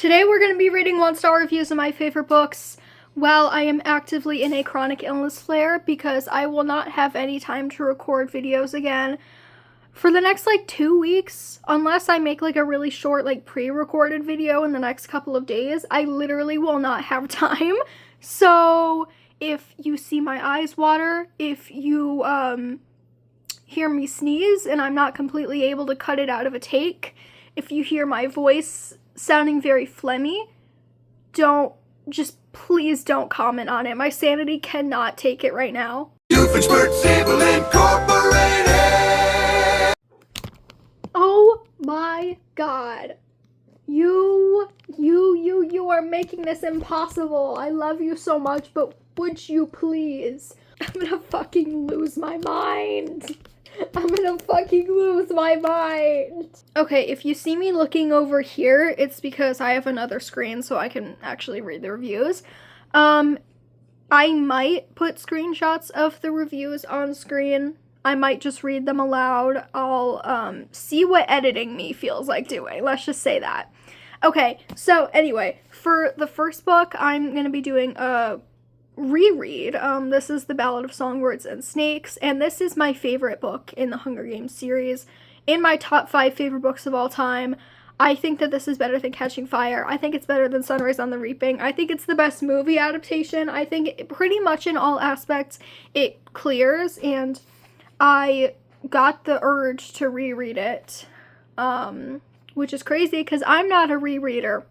Today we're going to be reading 1-star reviews of my favorite books while I am actively in a chronic illness flare because I will not have any time to record videos again for the next 2 weeks unless I make a really short pre-recorded video in the next couple of days. I literally will not have time. So if you see my eyes water, if you hear me sneeze and I'm not completely able to cut it out of a take, if you hear my voice sounding very phlegmy, please don't comment on it. My sanity cannot take it right now. Oh my god. You are making this impossible. I love you so much, but would you please? I'm gonna fucking lose my mind. Okay, if you see me looking over here, it's because I have another screen so I can actually read the reviews. I might put screenshots of the reviews on screen. I might just read them aloud. I'll see what editing me feels like doing. Let's just say that. Okay, so anyway, for the first book, I'm going to be doing a reread. This is the Ballad of Songbirds and Snakes, and this is my favorite book in the Hunger Games series. In my top 5 favorite books of all time, I think that this is better than Catching Fire. I think it's better than Sunrise on the Reaping. I think it's the best movie adaptation. I think pretty much in all aspects it clears, and I got the urge to reread it, which is crazy because I'm not a rereader.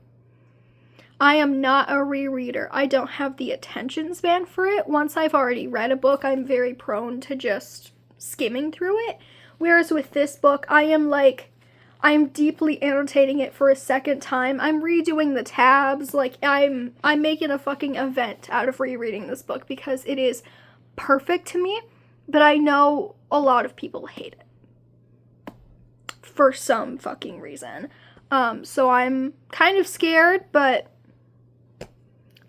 I am not a rereader. I don't have the attention span for it. Once I've already read a book, I'm very prone to just skimming through it. Whereas with this book, I'm deeply annotating it for a second time. I'm redoing the tabs. I'm making a fucking event out of rereading this book because it is perfect to me, but I know a lot of people hate it for some fucking reason. So I'm kind of scared, but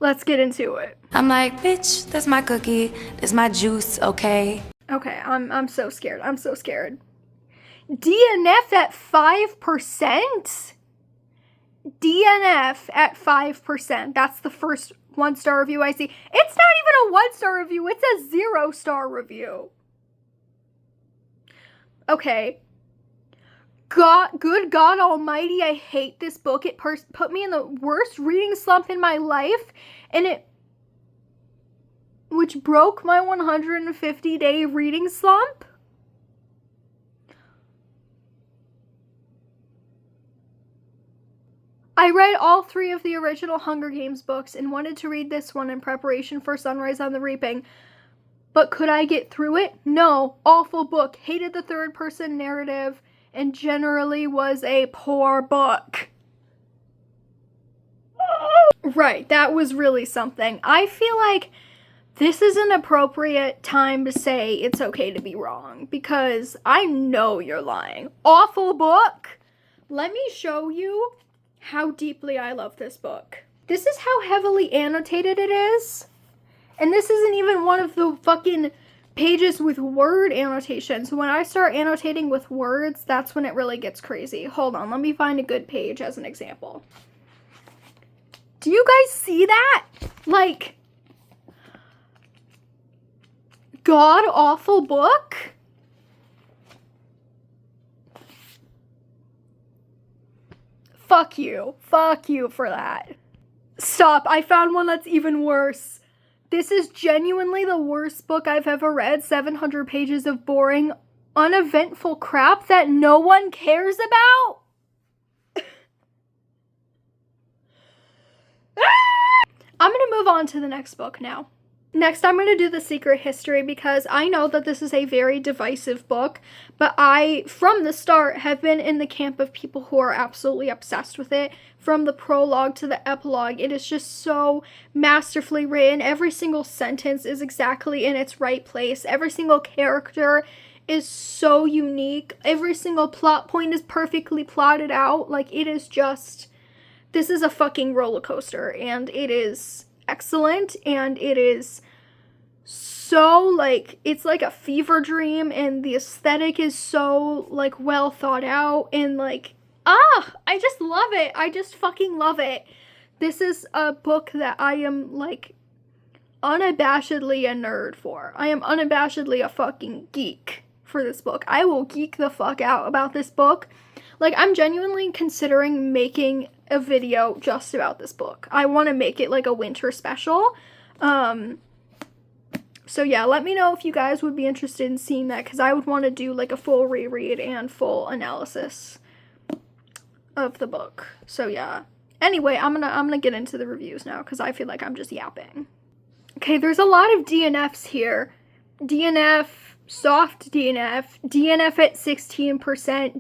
let's get into it. I'm like, bitch, that's my cookie, that's my juice, okay? Okay, I'm so scared. I'm so scared. DNF at 5%? DNF at 5%. That's the first 1-star review I see. It's not even a 1-star review. It's a 0-star review. Okay. Good God almighty, I hate this book. It put me in the worst reading slump in my life, which broke my 150-day reading slump. I read all 3 of the original Hunger Games books and wanted to read this one in preparation for Sunrise on the Reaping. But could I get through it? No. Awful book. Hated the third-person narrative and generally was a poor book. Right, that was really something. I feel like this is an appropriate time to say it's okay to be wrong because I know you're lying. Awful book. Let me show you how deeply I love this book. This is how heavily annotated it is. And this isn't even one of the fucking pages with word annotations. When I start annotating with words, that's when it really gets crazy. Hold on, let me find a good page as an example. Do you guys see that? God-awful book? Fuck you. Fuck you for that. Stop. I found one that's even worse. This is genuinely the worst book I've ever read. 700 pages of boring, uneventful crap that no one cares about. I'm going to move on to the next book now. Next, I'm going to do The Secret History because I know that this is a very divisive book, but I, from the start, have been in the camp of people who are absolutely obsessed with it. From the prologue to the epilogue, it is just so masterfully written. Every single sentence is exactly in its right place. Every single character is so unique. Every single plot point is perfectly plotted out. It is just, this is a fucking roller coaster, and it is excellent, and it is so, it's like a fever dream, and the aesthetic is so, well thought out, and, I just love it. I just fucking love it. This is a book that I am, like, unabashedly a nerd for. I am unabashedly a fucking geek for this book. I will geek the fuck out about this book. Like, I'm genuinely considering making a video just about this book. I want to make it like a winter special. So yeah, let me know if you guys would be interested in seeing that, because I would want to do like a full reread and full analysis of the book. So yeah. Anyway, I'm gonna get into the reviews now, because I feel like I'm just yapping. Okay, there's a lot of DNFs here. DNF, soft DNF, DNF at 16%,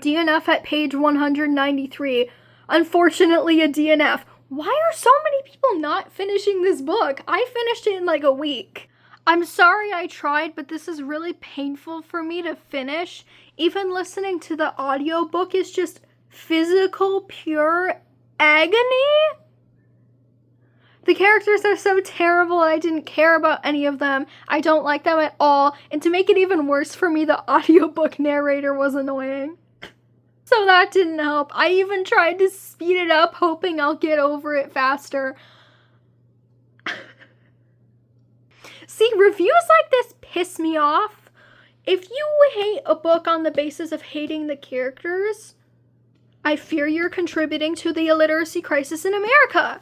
DNF at page 193. Unfortunately, a DNF. Why are so many people not finishing this book? I finished it in like a week. I'm sorry I tried, but this is really painful for me to finish. Even listening to the audiobook is just physical, pure agony. The characters are so terrible, I didn't care about any of them. I don't like them at all. And to make it even worse for me, the audiobook narrator was annoying. So that didn't help. I even tried to speed it up, hoping I'll get over it faster. See, reviews like this piss me off. If you hate a book on the basis of hating the characters, I fear you're contributing to the illiteracy crisis in America.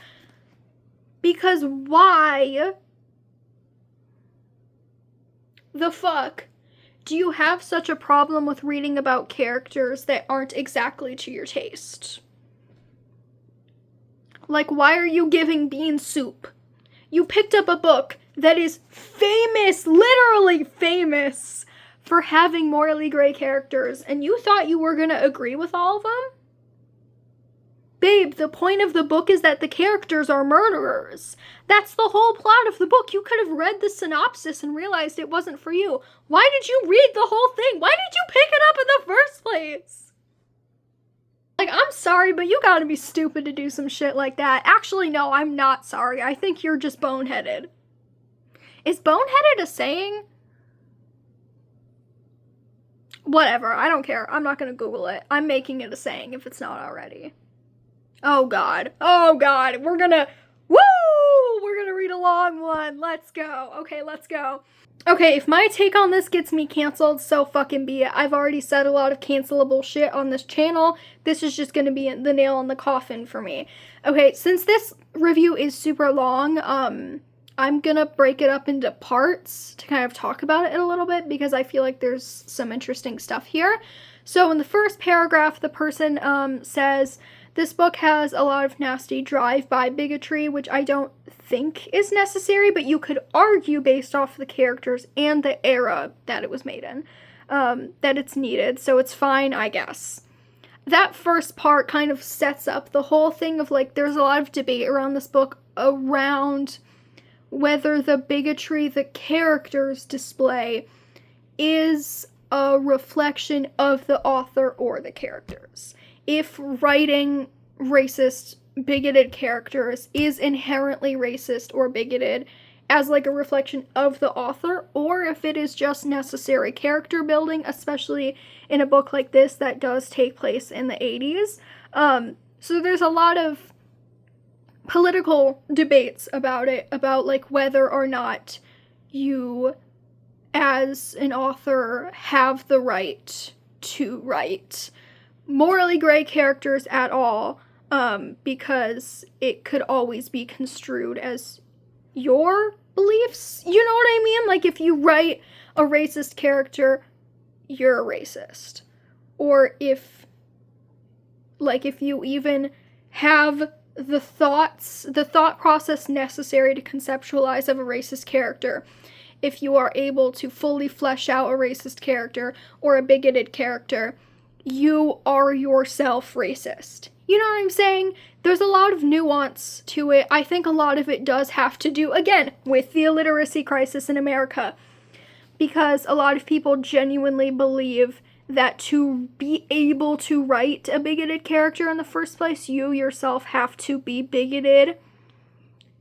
Because why the fuck do you have such a problem with reading about characters that aren't exactly to your taste? Like, why are you giving Bean soup? You picked up a book that is famous, literally famous, for having morally gray characters, and you thought you were gonna agree with all of them? Babe, the point of the book is that the characters are murderers. That's the whole plot of the book. You could have read the synopsis and realized it wasn't for you. Why did you read the whole thing? Why did you pick it up in the first place? Like, I'm sorry, but you gotta be stupid to do some shit like that. Actually, no, I'm not sorry. I think you're just boneheaded. Is boneheaded a saying? Whatever, I don't care. I'm not gonna Google it. I'm making it a saying if it's not already. Oh god, we're gonna read a long one. Let's go. Okay, let's go. Okay, if my take on this gets me canceled, so fucking be it. I've already said a lot of cancelable shit on this channel. This is just gonna be the nail in the coffin for me. Okay, since this review is super long, I'm gonna break it up into parts to kind of talk about it a little bit, because I feel like there's some interesting stuff here. So in the first paragraph, the person says, this book has a lot of nasty drive-by bigotry, which I don't think is necessary, but you could argue based off the characters and the era that it was made in, that it's needed, so it's fine, I guess. That first part kind of sets up the whole thing of, like, there's a lot of debate around this book around whether the bigotry the characters display is a reflection of the author or the characters. If writing racist, bigoted characters is inherently racist or bigoted as like a reflection of the author, or if it is just necessary character building, especially in a book like this that does take place in the 80s. So there's a lot of political debates about it, about like whether or not you as an author have the right to write morally gray characters at all, because it could always be construed as your beliefs. You know what I mean? Like, if you write a racist character, you're a racist. Or if you even have the thought process necessary to conceptualize of a racist character, if you are able to fully flesh out a racist character or a bigoted character, you are yourself racist. You know what I'm saying? There's a lot of nuance to it. I think a lot of it does have to do, again, with the illiteracy crisis in America, because a lot of people genuinely believe that to be able to write a bigoted character in the first place, you yourself have to be bigoted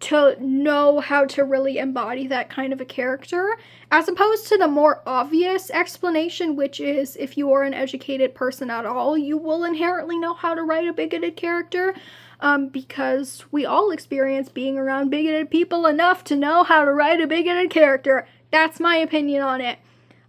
to know how to really embody that kind of a character, as opposed to the more obvious explanation, which is if you are an educated person at all, you will inherently know how to write a bigoted character, because we all experience being around bigoted people enough to know how to write a bigoted character. That's my opinion on it.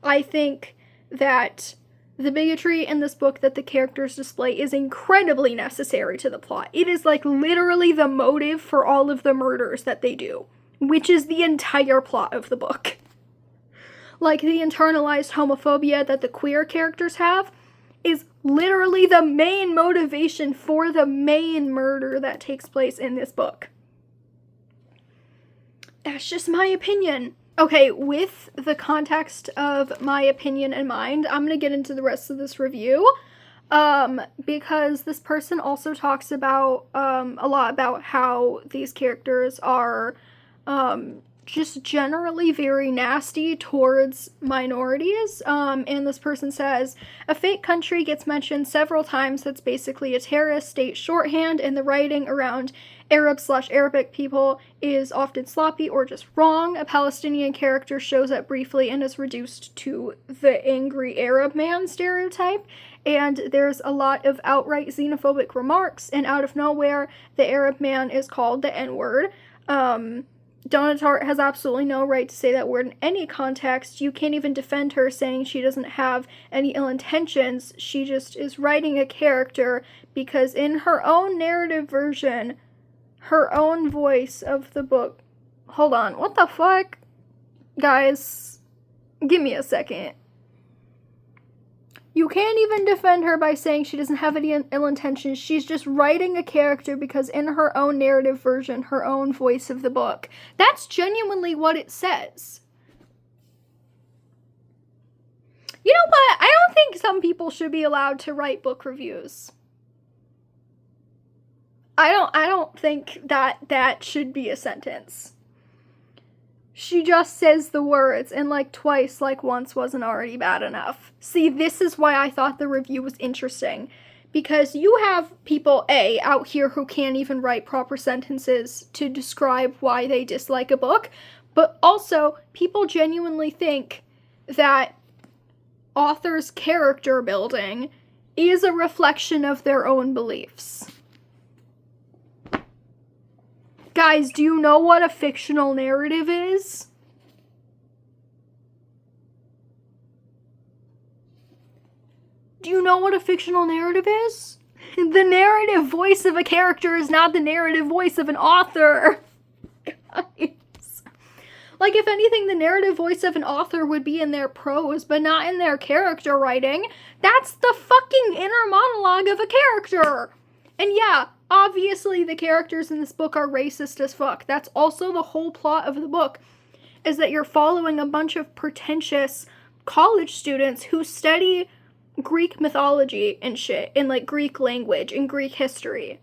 I think that the bigotry in this book that the characters display is incredibly necessary to the plot. It is like literally the motive for all of the murders that they do, which is the entire plot of the book. Like, the internalized homophobia that the queer characters have is literally the main motivation for the main murder that takes place in this book. That's just my opinion. Okay, with the context of my opinion in mind, I'm going to get into the rest of this review, because this person also talks about, a lot about how these characters are, just generally very nasty towards minorities, and this person says, a fake country gets mentioned several times that's basically a terrorist state shorthand, and the writing around Arab/Arabic people is often sloppy or just wrong. A Palestinian character shows up briefly and is reduced to the angry Arab man stereotype, and there's a lot of outright xenophobic remarks, and out of nowhere, the Arab man is called the N-word. Donna Tartt has absolutely no right to say that word in any context. You can't even defend her saying she doesn't have any ill intentions. She just is writing a character because in her own narrative version, her own voice of the book... Hold on, what the fuck? Guys, give me a second. You can't even defend her by saying she doesn't have any ill intentions. She's just writing a character because in her own narrative version, her own voice of the book. That's genuinely what it says. You know what? I don't think some people should be allowed to write book reviews. I don't think that should be a sentence. She just says the words, and like twice, like once wasn't already bad enough. See, this is why I thought the review was interesting. Because you have people, A, out here who can't even write proper sentences to describe why they dislike a book, but also people genuinely think that authors' character building is a reflection of their own beliefs. Guys, do you know what a fictional narrative is? Do you know what a fictional narrative is? The narrative voice of a character is not the narrative voice of an author. Guys. Like, if anything, the narrative voice of an author would be in their prose, but not in their character writing. That's the fucking inner monologue of a character. And yeah, obviously the characters in this book are racist as fuck. That's also the whole plot of the book, is that you're following a bunch of pretentious college students who study Greek mythology and shit, in like Greek language and Greek history.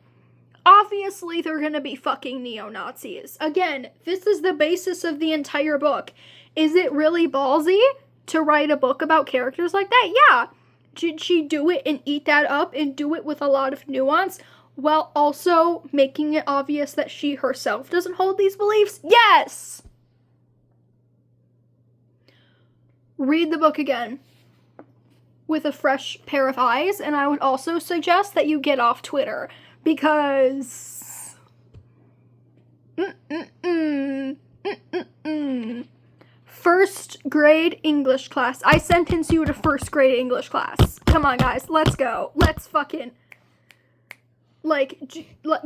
Obviously they're gonna be fucking neo-Nazis. Again, this is the basis of the entire book. Is it really ballsy to write a book about characters like that? Yeah. Did she do it and eat that up and do it with a lot of nuance while also making it obvious that she herself doesn't hold these beliefs? Yes! Read the book again with a fresh pair of eyes, and I would also suggest that you get off Twitter, because... First grade English class. I sentence you to first grade English class. Come on, guys. Let's go. Let's fucking... like,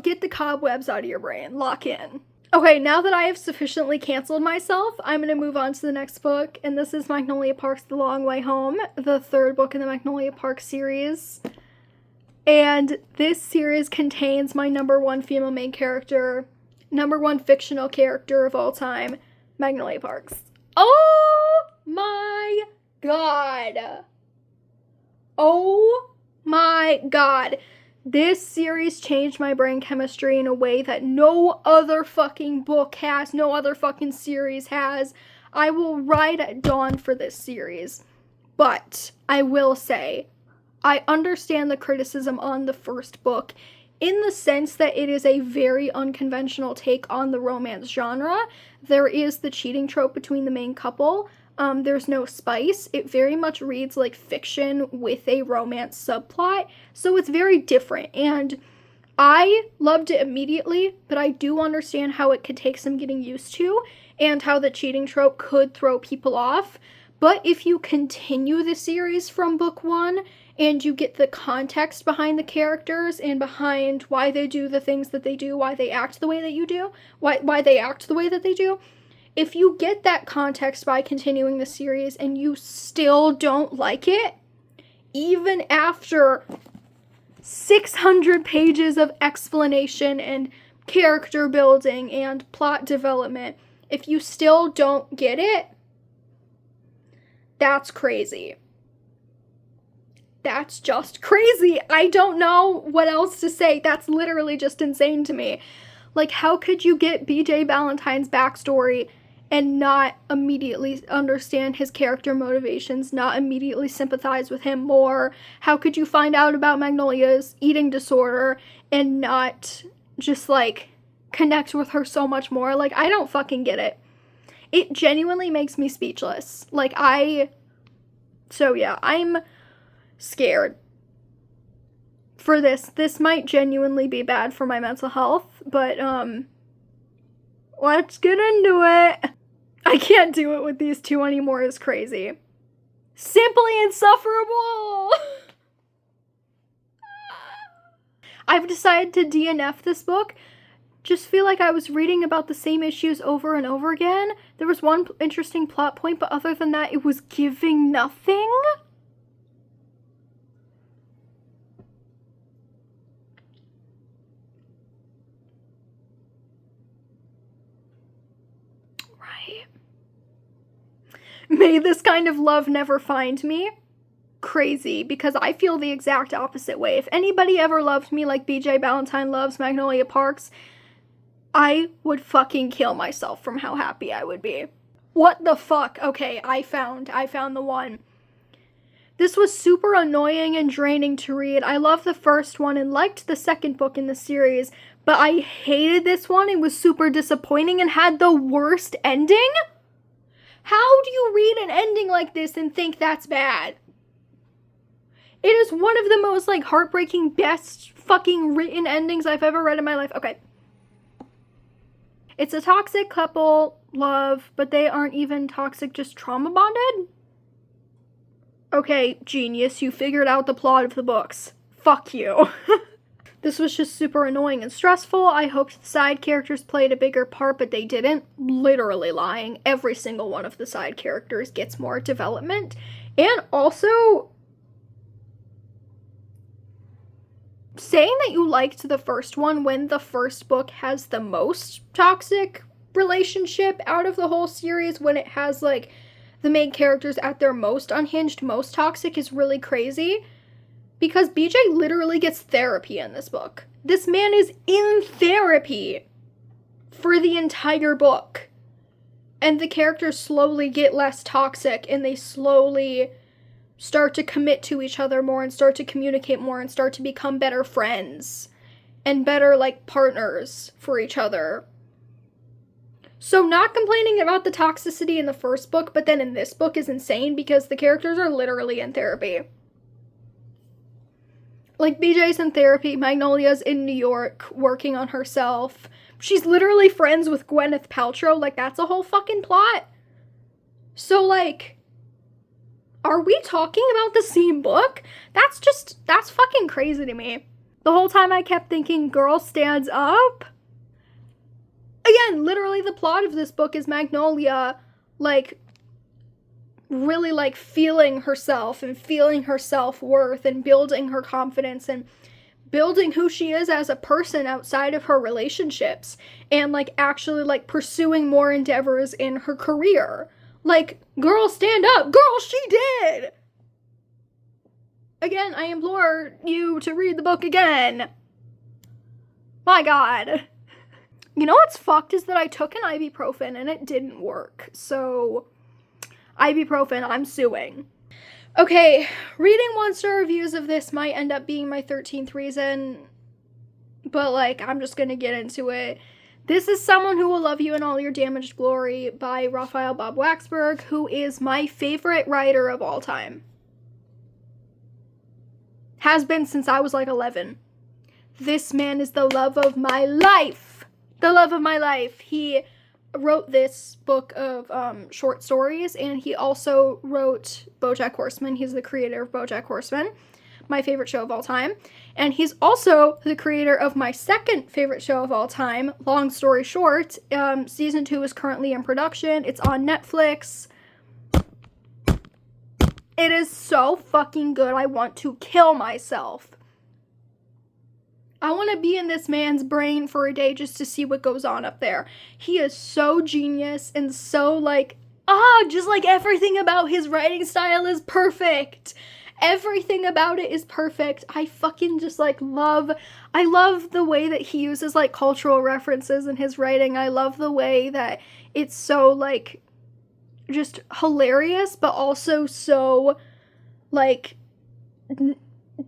get the cobwebs out of your brain. Lock in. Okay, now that I have sufficiently canceled myself, I'm going to move on to the next book, and this is Magnolia Parks: The Long Way Home, the third book in the Magnolia Parks series. And this series contains my number one female main character, number one fictional character of all time, Magnolia Parks. Oh my god. Oh my god. This series changed my brain chemistry in a way that no other fucking book has, no other fucking series has. I will ride at dawn for this series. But I will say, I understand the criticism on the first book in the sense that it is a very unconventional take on the romance genre. There is the cheating trope between the main couple. There's no spice. It very much reads like fiction with a romance subplot, so it's very different, and I loved it immediately, but I do understand how it could take some getting used to, and how the cheating trope could throw people off. But if you continue the series from book 1, and you get the context behind the characters, and behind why they do the things that they do, why they act the way that you do, why they act the way that they do, if you get that context by continuing the series and you still don't like it, even after 600 pages of explanation and character building and plot development, if you still don't get it, that's crazy. That's just crazy. I don't know what else to say. That's literally just insane to me. Like, how could you get BJ Ballantyne's backstory and not immediately understand his character motivations, not immediately sympathize with him more? How could you find out about Magnolia's eating disorder and not just, like, connect with her so much more? Like, I don't fucking get it. It genuinely makes me speechless. Like, so yeah, I'm scared for this. This might genuinely be bad for my mental health, but, let's get into it. I can't do it with these two anymore. It's crazy. Simply insufferable! I've decided to DNF this book. Just feel like I was reading about the same issues over and over again. There was one interesting plot point, but other than that, it was giving nothing. Right. May this kind of love never find me. Crazy, because I feel the exact opposite way. If anybody ever loved me like BJ Ballantyne loves Magnolia Parks, I would fucking kill myself from how happy I would be. What the fuck? Okay, I found the one. This was super annoying and draining to read. I loved the first one and liked the second book in the series, but I hated this one. It was super disappointing and had the worst ending? How do you read an ending like this and think that's bad? It is one of the most, like, heartbreaking, best fucking written endings I've ever read in my life. Okay. It's a toxic couple, love, but they aren't even toxic, just trauma bonded? Okay, genius, you figured out the plot of the books. Fuck you. This was just super annoying and stressful. I hoped the side characters played a bigger part, but they didn't. Literally lying. Every single one of the side characters gets more development. And also, saying that you liked the first one when the first book has the most toxic relationship out of the whole series, when it has, like, the main characters at their most unhinged, most toxic, is really crazy. Because BJ literally gets therapy in this book. This man is in therapy for the entire book. And the characters slowly get less toxic, and they slowly start to commit to each other more, and start to communicate more, and start to become better friends. And better, like, partners for each other. So not complaining about the toxicity in the first book, but then in this book is insane, because the characters are literally in therapy. Like, BJ's in therapy, Magnolia's in New York working on herself. She's literally friends with Gwyneth Paltrow. Like, that's a whole fucking plot. So, like, are we talking about the same book? That's fucking crazy to me. The whole time I kept thinking, girl stands up. Again, literally the plot of this book is Magnolia, like, really, like, feeling herself and feeling her self-worth and building her confidence and building who she is as a person outside of her relationships, and, like, actually, like, pursuing more endeavors in her career. Like, girl, stand up. Girl, she did. Again, I implore you to read the book again. My God. You know what's fucked is that I took an ibuprofen and it didn't work. So, ibuprofen, I'm suing. Okay, reading 1-star reviews of this might end up being my 13th reason. but, like, I'm just gonna get into it. This is Someone Who Will Love You in All Your Damaged Glory by Raphael Bob Waxberg, who is my favorite writer of all time. Has been since I was, like, 11. This man is the love of my life. The love of my life. He wrote this book of short stories, and he also wrote BoJack Horseman. He's the creator of BoJack Horseman, my favorite show of all time. And he's also the creator of my second favorite show of all time, Long Story Short. Season 2 is currently in production. It's on Netflix. It is so fucking good. I want to kill myself. I want to be in this man's brain for a day just to see what goes on up there. He is so genius and so, like, just, like, everything about his writing style is perfect. Everything about it is perfect. I fucking just, like, I love the way that he uses, like, cultural references in his writing. I love the way that it's so, like, just hilarious, but also so, like,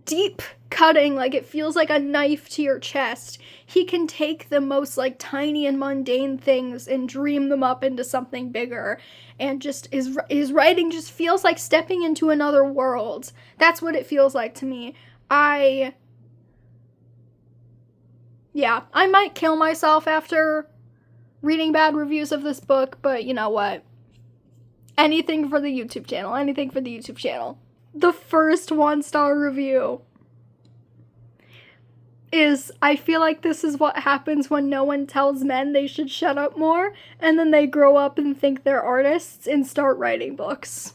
deep cutting. Like, it feels like a knife to your chest. He can take the most, like, tiny and mundane things and dream them up into something bigger, and just his writing just feels like stepping into another world. That's what it feels like to me. I might kill myself after reading bad reviews of this book, but you know what? Anything for the YouTube channel. Anything for the YouTube channel. The first 1-star review is, I feel like this is what happens when no one tells men they should shut up more, and then they grow up and think they're artists and start writing books.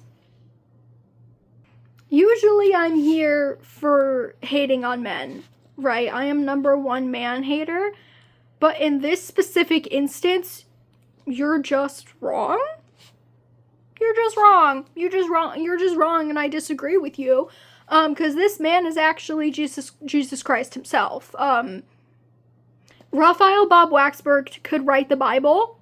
Usually I'm here for hating on men, right? I am #1 man hater, but in this specific instance, you're just wrong? You're just wrong. You're just wrong, and I disagree with you. Because this man is actually Jesus Christ himself. Raphael Bob Waxberg could write the Bible,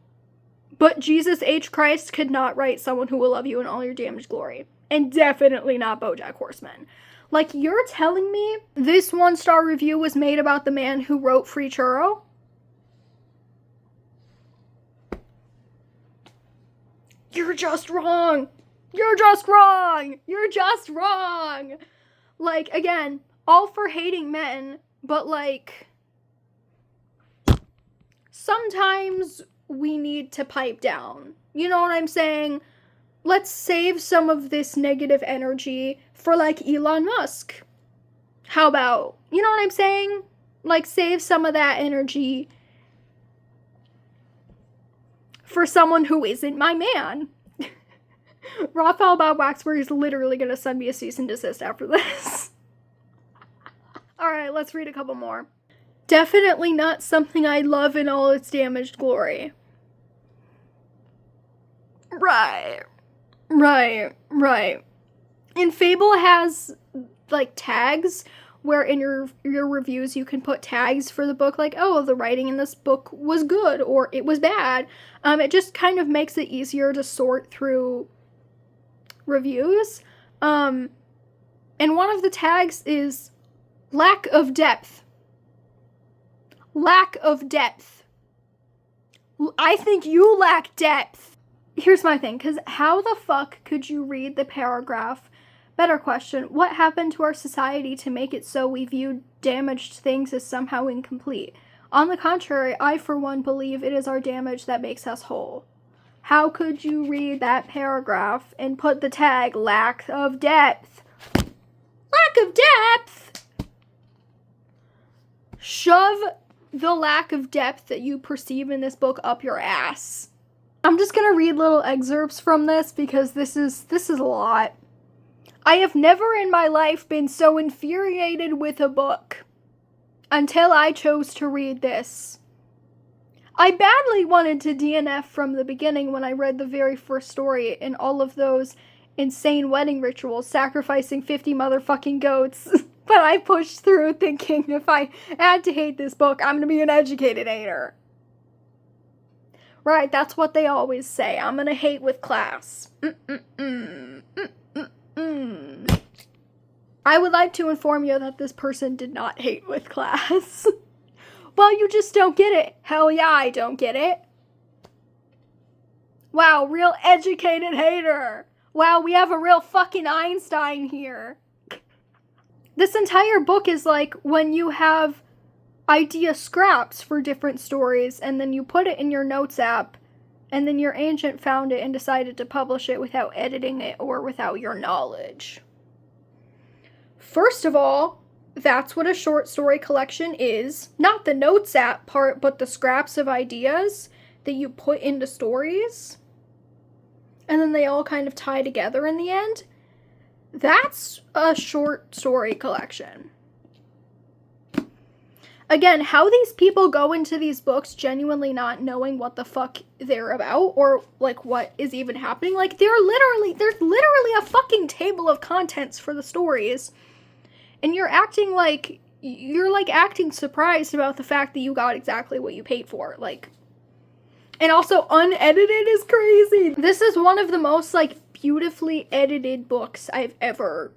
but Jesus H. Christ could not write Someone Who Will Love You in All Your Damaged Glory. And definitely not BoJack Horseman. Like, you're telling me this 1-star review was made about the man who wrote Free Churro? You're just wrong. You're just wrong. You're just wrong. Like, again, all for hating men, but, like, sometimes we need to pipe down. You know what I'm saying? Let's save some of this negative energy for, like, Elon Musk. How about, you know what I'm saying? Like, save some of that energy for someone who isn't my man. Raphael Bob Waxberg is literally going to send me a cease and desist after this. Alright, let's read a couple more. Definitely not something I love in all its damaged glory. Right. And Fable has, like, tags where in your reviews you can put tags for the book, like, oh, the writing in this book was good or it was bad. It just kind of makes it easier to sort through reviews. And one of the tags is lack of depth. Lack of depth. I think you lack depth. Here's my thing, because how the fuck could you read the paragraph? Better question, what happened to our society to make it so we view damaged things as somehow incomplete? On the contrary, I for one believe it is our damage that makes us whole. How could you read that paragraph and put the tag, lack of depth? Lack of depth? Shove the lack of depth that you perceive in this book up your ass. I'm just gonna read little excerpts from this because this is a lot. I have never in my life been so infuriated with a book until I chose to read this. I badly wanted to DNF from the beginning when I read the very first story in all of those insane wedding rituals, sacrificing 50 motherfucking goats. But I pushed through thinking if I had to hate this book, I'm gonna be an educated hater. Right, that's what they always say. I'm gonna hate with class. I would like to inform you that this person did not hate with class. Well, you just don't get it. Hell yeah, I don't get it. Wow, real educated hater. Wow, we have a real fucking Einstein here. This entire book is like when you have idea scraps for different stories and then you put it in your notes app and then your agent found it and decided to publish it without editing it or without your knowledge. First of all, that's what a short story collection is. Not the notes app part, but the scraps of ideas that you put into stories. And then they all kind of tie together in the end. That's a short story collection. Again, how these people go into these books genuinely not knowing what the fuck they're about or like what is even happening. Like there's literally a fucking table of contents for the stories. And you're acting surprised about the fact that you got exactly what you paid for. Like, and also unedited is crazy. This is one of the most like beautifully edited books I've ever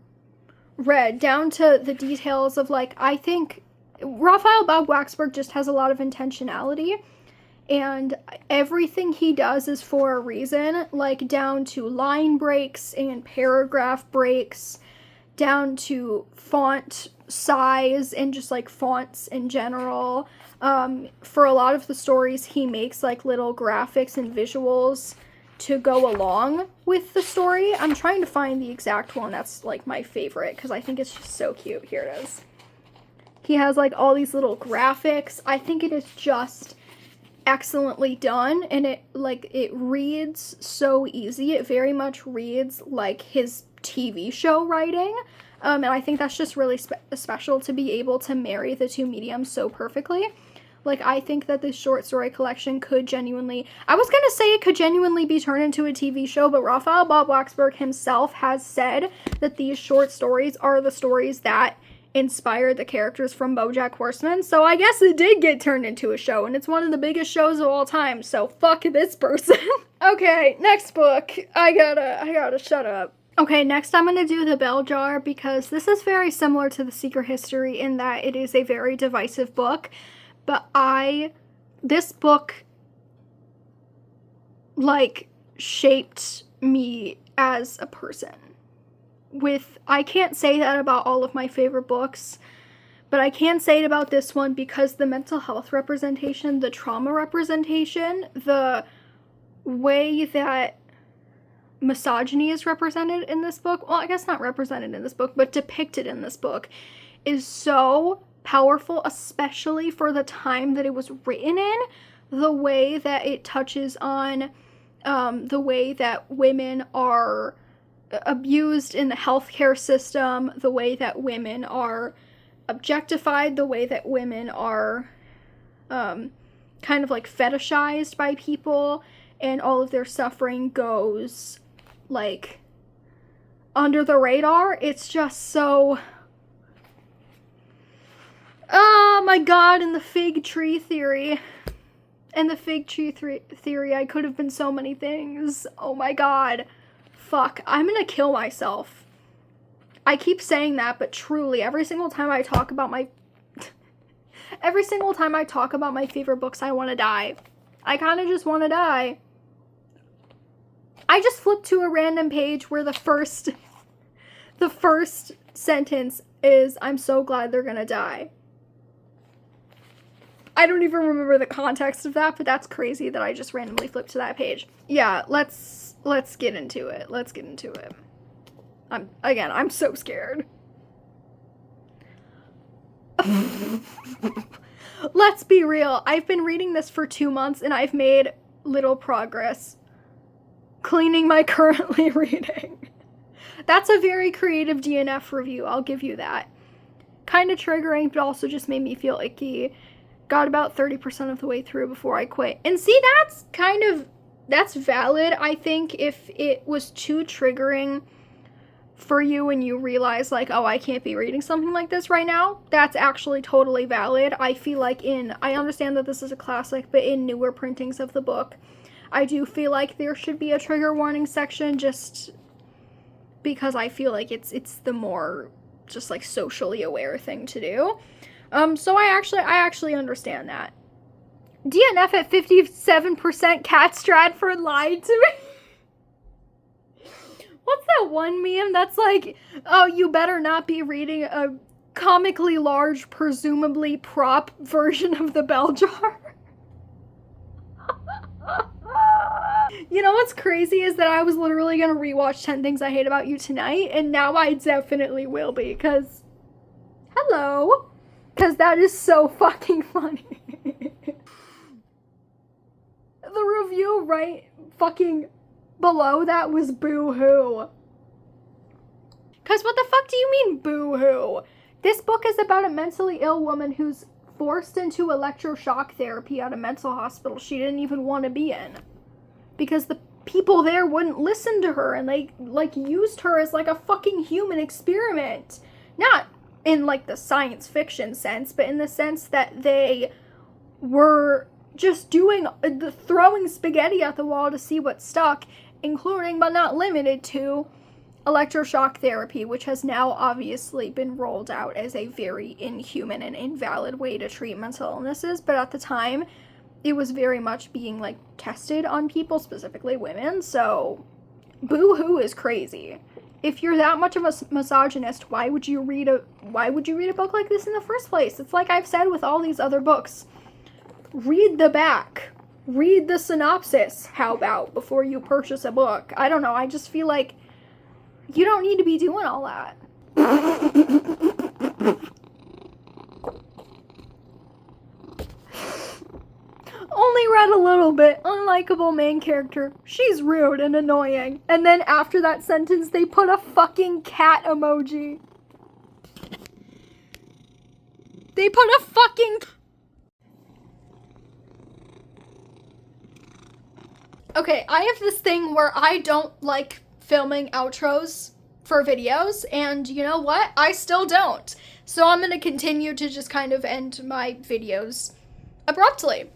read, down to the details of like, I think Raphael Bob Waxberg just has a lot of intentionality and everything he does is for a reason, like down to line breaks and paragraph breaks, down to font size and just like fonts in general. For a lot of the stories, he makes like little graphics and visuals to go along with the story. I'm trying to find the exact one that's like my favorite because I think it's just so cute. Here it is. He has like all these little graphics. I think it is just excellently done and it reads so easy. It very much reads like his TV show writing. And I think that's just really special to be able to marry the two mediums so perfectly. Like, I think that this short story collection could genuinely, I was going to say it could genuinely be turned into a TV show, but Raphael Bob Waxberg himself has said that these short stories are the stories that inspired the characters from BoJack Horseman. So I guess it did get turned into a show, and it's one of the biggest shows of all time, so fuck this person. Okay, next book. I gotta shut up. Okay, next I'm going to do The Bell Jar because this is very similar to The Secret History in that it is a very divisive book. But this book, like, shaped me as a person. I can't say that about all of my favorite books, but I can say it about this one because the mental health representation, the trauma representation, the way that misogyny is represented in this book, well, I guess not represented in this book, but depicted in this book, is so powerful, especially for the time that it was written in. The way that it touches on the way that women are abused in the healthcare system, the way that women are objectified, the way that women are kind of like fetishized by people, and all of their suffering goes like under the radar. It's just so... Oh my god, and the fig tree theory. And the fig tree theory, I could have been so many things. Oh my god. Fuck, I'm gonna kill myself. I keep saying that, but truly, every single time I talk about my favorite books, I want to die. I kind of just want to die. I just flipped to a random page where the first sentence is, I'm so glad they're gonna die. I don't even remember the context of that, but that's crazy that I just randomly flipped to that page. Yeah, let's get into it. Let's get into it. I'm so scared. Let's be real. I've been reading this for 2 months and I've made little progress cleaning my currently reading. That's a very creative DNF review, I'll give you that. Kind of triggering, but also just made me feel icky. Got about 30% of the way through before I quit. And see, that's valid. I think if it was too triggering for you and you realize like, oh, I can't be reading something like this right now, that's actually totally valid. I feel like I understand that this is a classic, but in newer printings of the book, I do feel like there should be a trigger warning section just because I feel like it's the more just like socially aware thing to do. So I actually understand that. DNF at 57%, Cat Stratford lied to me. What's that one meme that's like, oh, you better not be reading a comically large, presumably prop version of the bell jar? You know what's crazy is that I was literally gonna rewatch 10 Things I Hate About You tonight, and now I definitely will be, because, hello, because that is so fucking funny. The review right fucking below that was boo-hoo. Because what the fuck do you mean boo-hoo? This book is about a mentally ill woman who's forced into electroshock therapy at a mental hospital she didn't even want to be in. Because the people there wouldn't listen to her, and they, like, used her as, like, a fucking human experiment. Not in, like, the science fiction sense, but in the sense that they were just throwing spaghetti at the wall to see what stuck, including, but not limited to, electroshock therapy, which has now obviously been rolled out as a very inhuman and invalid way to treat mental illnesses, but at the time, it was very much being, like, tested on people, specifically women, so boo-hoo is crazy. If you're that much of a misogynist, why would you read a book like this in the first place? It's like I've said with all these other books. Read the back. Read the synopsis, how about, before you purchase a book. I don't know, I just feel like you don't need to be doing all that. Only read a little bit. Unlikable main character. She's rude and annoying. And then after that sentence, they put a fucking cat emoji. They put a fucking... Okay, I have this thing where I don't like filming outros for videos, and you know what? I still don't. So I'm gonna continue to just kind of end my videos abruptly.